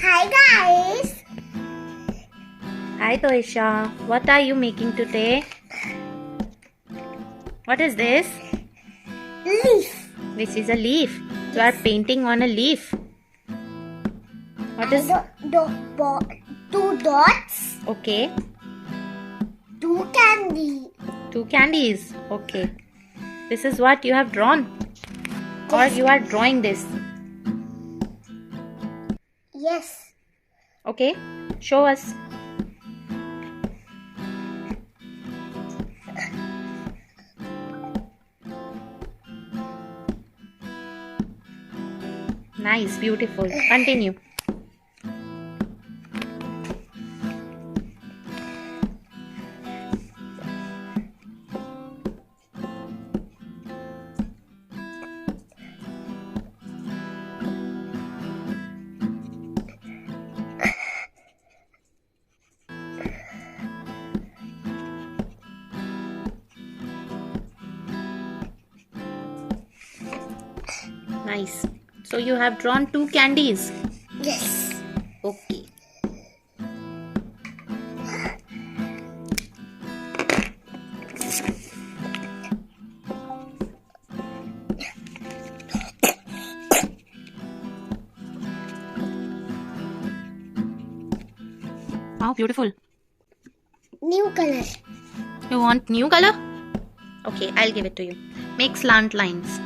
Hi guys. Hi Toyesha, what are you making today? What is this? Leaf. This is a leaf. You are painting on a leaf. What is? Two dots. Okay. Two candy. Two candies. Okay. This is what you have drawn? Or you are drawing this? Yes. Okay. Show us. Nice, beautiful. Continue. Nice. So you have drawn two candies. Yes. Okay. Wow, beautiful. New color. You want new color? Okay, I'll give it to you. Make slant lines.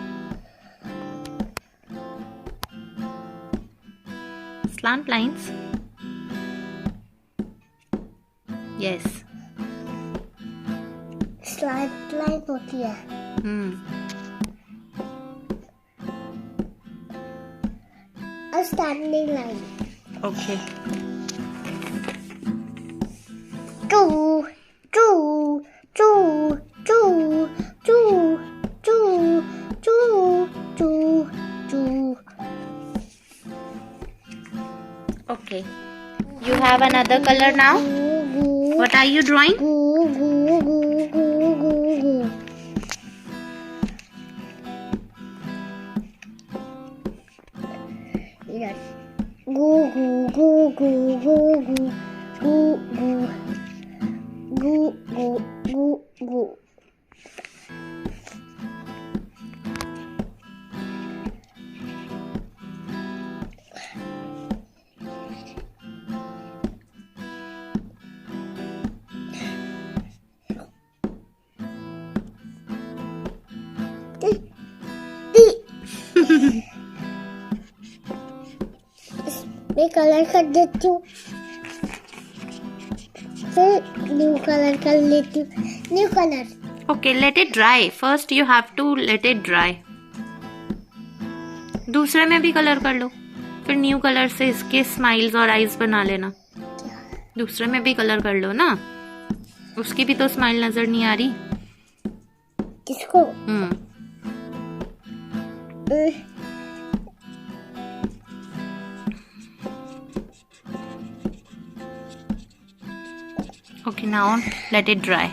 Slant lines. Yes. Slant line होती है. A standing line. Okay. Two. Okay. You have another color now? What are you drawing? Yes. Goo goo goo goo goo goo goo goo goo goo goo. मैं colour कर देती हूँ, फिर new colour कर लेती हूँ. New colour. Okay, let it dry. First you have to let it dry. दूसरे में भी कलर कर लो. फिर न्यू कलर से इसके स्माइल्स और आईज बना लेना. दूसरे में भी कलर कर लो ना. उसकी भी तो स्माइल नजर नहीं आ रही. किसको? Okay, now let it dry.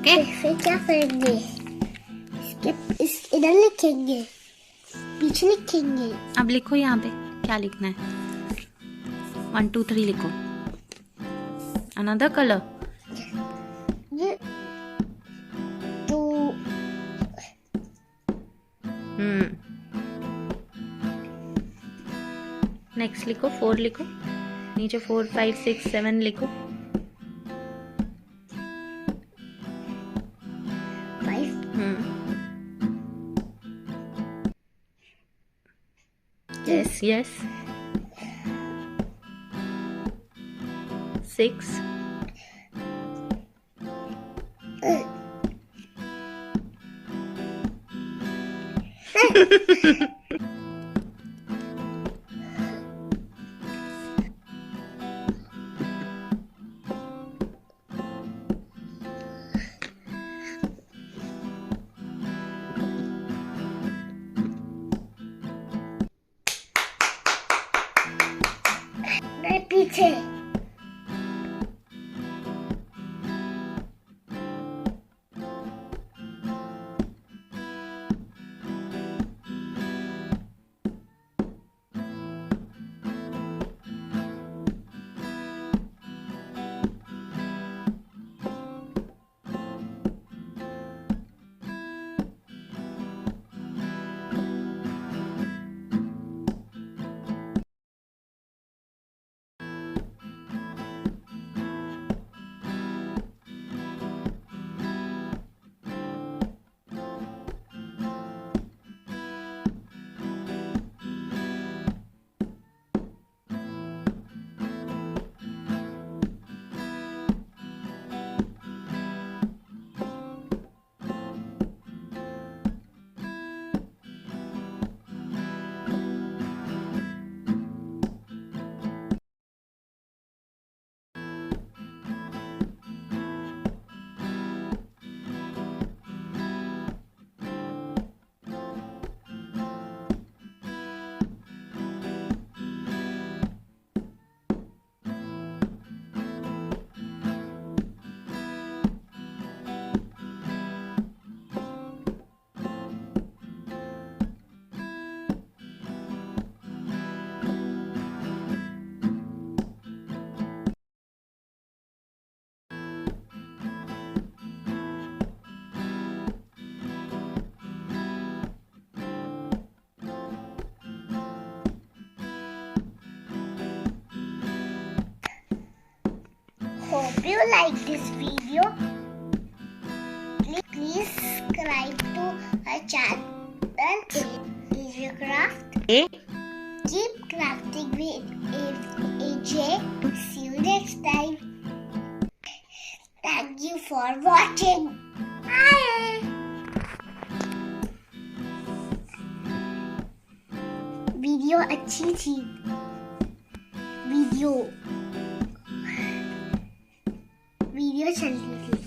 Okay. फिर क्या करेंगे? इधर लिखेंगे, पीछे लिखेंगे. अब लिखो यहाँ पे क्या लिखना है. 1 2 3 लिखो. Another color. ये टू. नेक्स्ट लिखो 4 लिखो. नीचे 4 5 6 7 लिखो. 5. Yes. 6. मैं पीछे. If you like this video, please subscribe to our channel Asia Craft. Keep crafting with AJ. See you next time. Thank you for watching. Bye. Video अच्छी थी. Video चल रही थी.